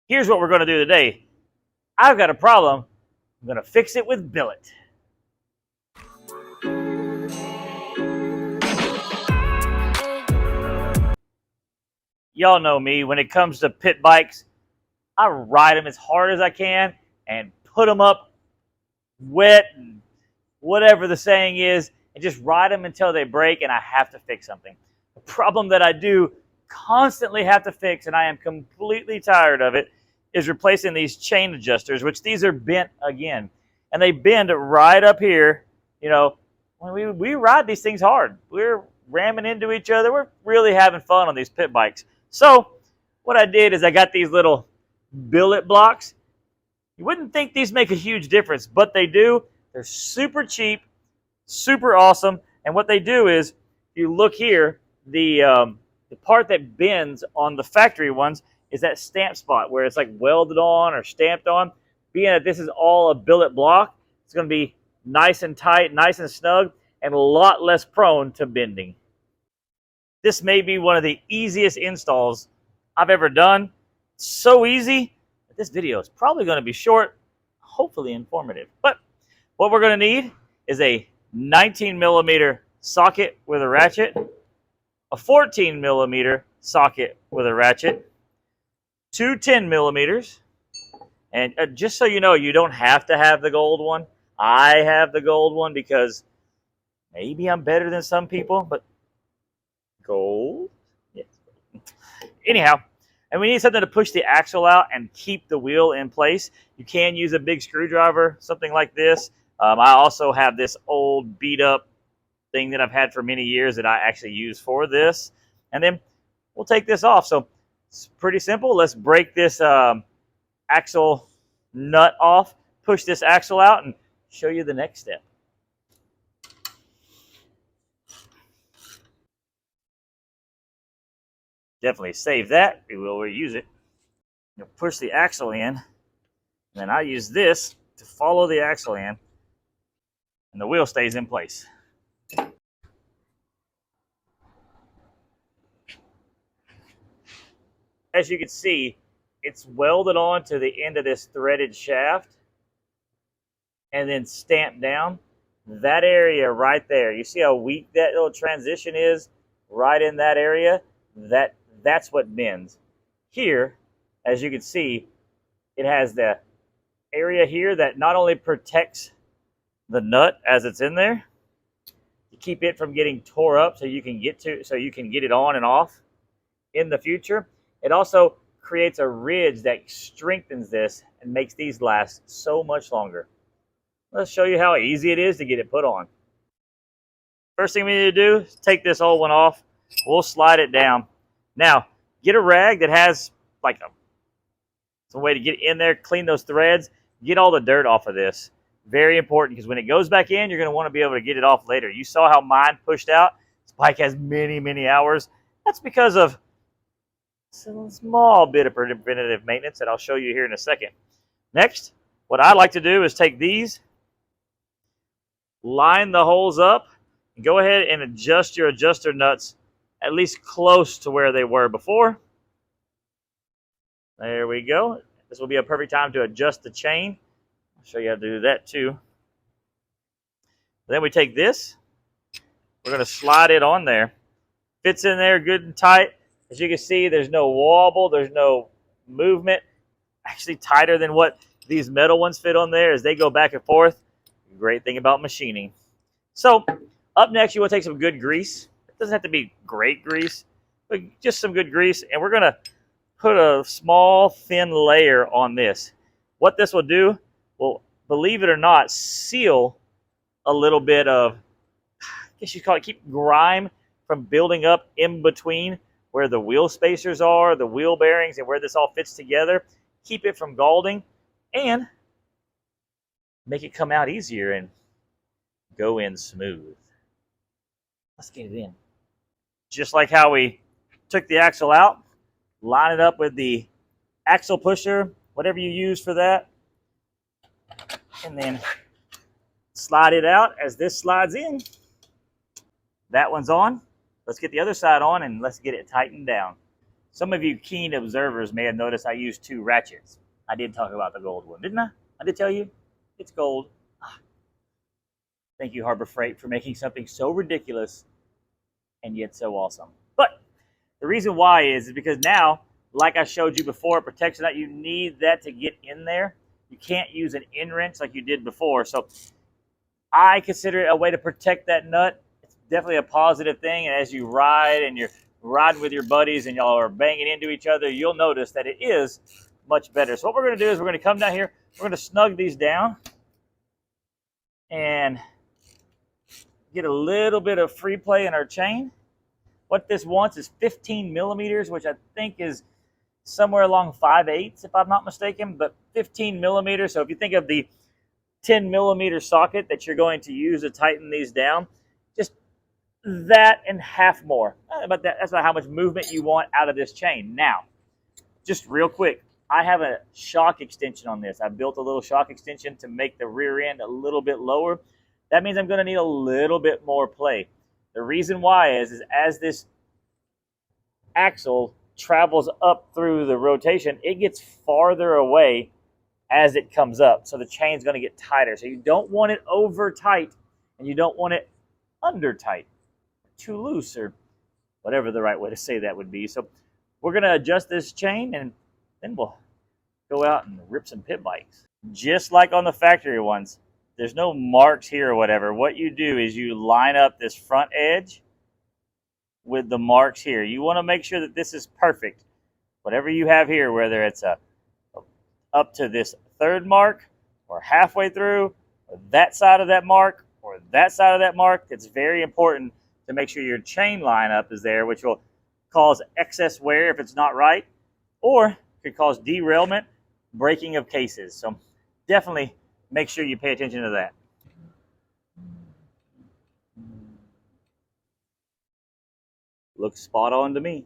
Here's what we're going to do today. I've got a problem. I'm going to fix it with billet. Y'all know me. When it comes to pit bikes, I ride them as hard as I can and put them up wet and whatever the saying is, and just ride them until they break and I have to fix something. The problem that I do constantly have to fix, and I am completely tired of it, is replacing these chain adjusters, which these are bent again. And they bend right up here. You know, when we ride these things hard. We're ramming into each other. We're really having fun on these pit bikes. So what I did is I got these little billet blocks. You wouldn't think these make a huge difference, but they do. They're super cheap, super awesome. And what they do is, if you look here, the part that bends on the factory ones is that stamp spot where it's like welded on or stamped on. Being that this is all a billet block, it's going to be nice and tight, nice and snug, and a lot less prone to bending. This may be one of the easiest installs I've ever done. It's so easy that this video is probably going to be short, hopefully informative. But what we're going to need is a 19mm socket with a ratchet, a 14mm socket with a ratchet, two 10mm, and just so you know, you don't have to have the gold one. I have the gold one because maybe I'm better than some people, but gold? Yes. Anyhow, and we need something to push the axle out and keep the wheel in place. You can use a big screwdriver, something like this. I also have this old beat up thing that I've had for many years that I actually use for this. And then we'll take this off. So it's pretty simple. Let's break this axle nut off, push this axle out, and show you the next step. Definitely save that. We will reuse it. You'll push the axle in, and then I use this to follow the axle in, and the wheel stays in place. As you can see, it's welded on to the end of this threaded shaft and then stamped down. That area right there, you see how weak that little transition is right in that area? That's what bends. Here, as you can see, it has the area here that not only protects the nut as it's in there to keep it from getting tore up so you can get it on and off in the future. It also creates a ridge that strengthens this and makes these last so much longer. Let's show you how easy it is to get it put on. First thing we need to do is take this old one off. We'll slide it down. Now, get a rag that has like some way to get in there, clean those threads, get all the dirt off of this. Very important, because when it goes back in, you're going to want to be able to get it off later. You saw how mine pushed out. This bike has many, many hours. That's because of a small bit of preventative maintenance that I'll show you here in a second. Next, what I like to do is take these, line the holes up, and go ahead and adjust your adjuster nuts at least close to where they were before. There we go. This will be a perfect time to adjust the chain. I'll show you how to do that too. Then we take this. We're going to slide it on there. Fits in there good and tight. As you can see, there's no wobble. There's no movement. Actually tighter than what these metal ones fit on there as they go back and forth. Great thing about machining. So up next, you want to take some good grease. It doesn't have to be great grease, but just some good grease. And we're going to put a small, thin layer on this. What this will do will, believe it or not, seal a little bit of, I guess you call it, keep grime from building up in between where the wheel spacers are, the wheel bearings, and where this all fits together. Keep it from galding and make it come out easier and go in smooth. Let's get it in. Just like how we took the axle out, line it up with the axle pusher, whatever you use for that, and then slide it out as this slides in. That one's on. Let's get the other side on and let's get it tightened down. Some of you keen observers may have noticed I used 2 ratchets. I did talk about the gold one, didn't I? I did tell you it's gold. Thank you, Harbor Freight, for making something so ridiculous and yet so awesome. But the reason why is because now, like I showed you before, protection that you need that to get in there. You can't use an end wrench like you did before. So I consider it a way to protect that nut. It's definitely a positive thing. And as you ride and you're riding with your buddies and y'all are banging into each other, you'll notice that it is much better. So what we're going to do is we're going to come down here. We're going to snug these down and get a little bit of free play in our chain. What this wants is 15 millimeters, which I think is somewhere along 5/8, if I'm not mistaken, but 15 millimeters. So if you think of the 10 millimeter socket that you're going to use to tighten these down, just that and half more. That's about how much movement you want out of this chain. Now, just real quick, I have a shock extension on this. I built a little shock extension to make the rear end a little bit lower. That means I'm going to need a little bit more play. The reason why is as this axle travels up through the rotation, it gets farther away as it comes up. So the chain's going to get tighter. So you don't want it over tight and you don't want it under tight, too loose, or whatever the right way to say that would be. So we're going to adjust this chain and then we'll go out and rip some pit bikes. Just like on the factory ones, there's no marks here or whatever. What you do is you line up this front edge with the marks here. You want to make sure that this is perfect. Whatever you have here, whether it's up to this 3rd mark or halfway through, or that side of that mark or that side of that mark, it's very important to make sure your chain lineup is there, which will cause excess wear if it's not right, or could cause derailment, breaking of cases. So definitely make sure you pay attention to that. Looks spot on to me.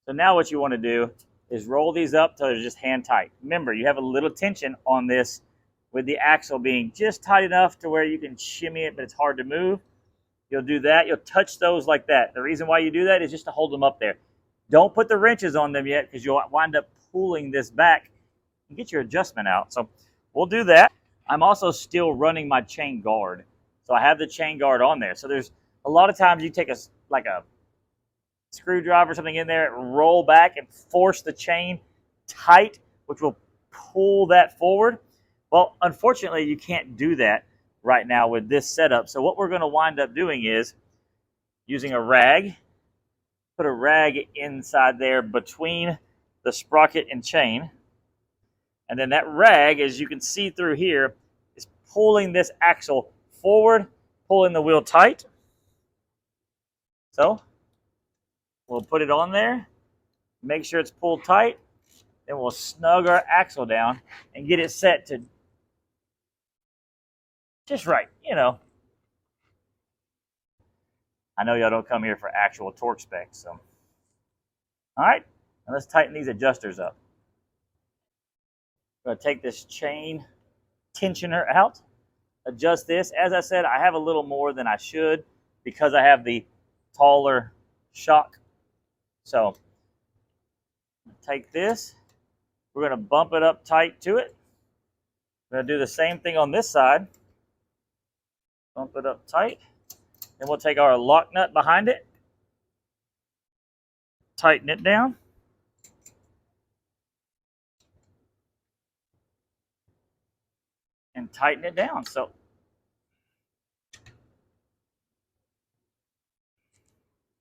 So now what you want to do is roll these up till they're just hand tight. Remember, you have a little tension on this with the axle being just tight enough to where you can shimmy it, but it's hard to move. You'll do that. You'll touch those like that. The reason why you do that is just to hold them up there. Don't put the wrenches on them yet because you'll wind up pulling this back and get your adjustment out. So we'll do that. I'm also still running my chain guard. So I have the chain guard on there. So there's a lot of times you take a screwdriver or something in there, roll back and force the chain tight, which will pull that forward. Well, unfortunately, you can't do that right now with this setup. So what we're going to wind up doing is using a rag, put a rag inside there between the sprocket and chain. And then that rag, as you can see through here, is pulling this axle forward, pulling the wheel tight. So we'll put it on there, make sure it's pulled tight, then we'll snug our axle down and get it set to just right, you know. I know y'all don't come here for actual torque specs, so. All right, now let's tighten these adjusters up. I'm going to take this chain tensioner out, adjust this. As I said, I have a little more than I should because I have the taller shock. So take this, we're going to bump it up tight to it. We're going to do the same thing on this side. Bump it up tight. Then we'll take our lock nut behind it, tighten it down. And tighten it down. So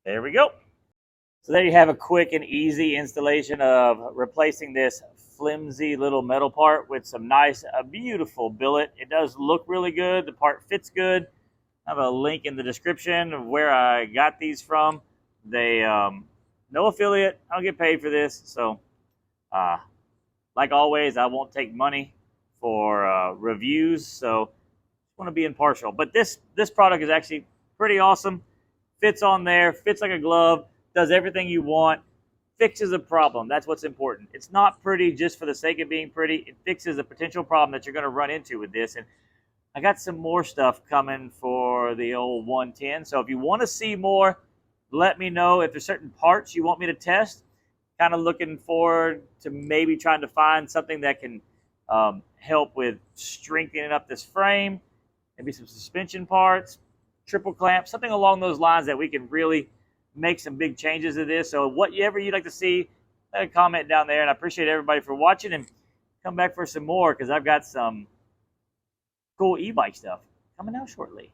there we go. So there you have a quick and easy installation of replacing this flimsy little metal part with some nice, beautiful billet. It does look really good. The part fits good. I have a link in the description of where I got these from. They, no affiliate. I don't get paid for this. So, like always, I won't take money for reviews. So, I want to be impartial. But this product is actually pretty awesome. Fits on there. Fits like a glove. Does everything you want. Fixes a problem. That's what's important. It's not pretty just for the sake of being pretty. It fixes a potential problem that you're going to run into with this. And I got some more stuff coming for the old 110. So if you want to see more, let me know. If there's certain parts you want me to test, kind of looking forward to maybe trying to find something that can help with strengthening up this frame, maybe some suspension parts, triple clamps, something along those lines that we can really make some big changes to this. So whatever you'd like to see, let a comment down there. And I appreciate everybody for watching, and come back for some more because I've got some cool e-bike stuff coming out shortly.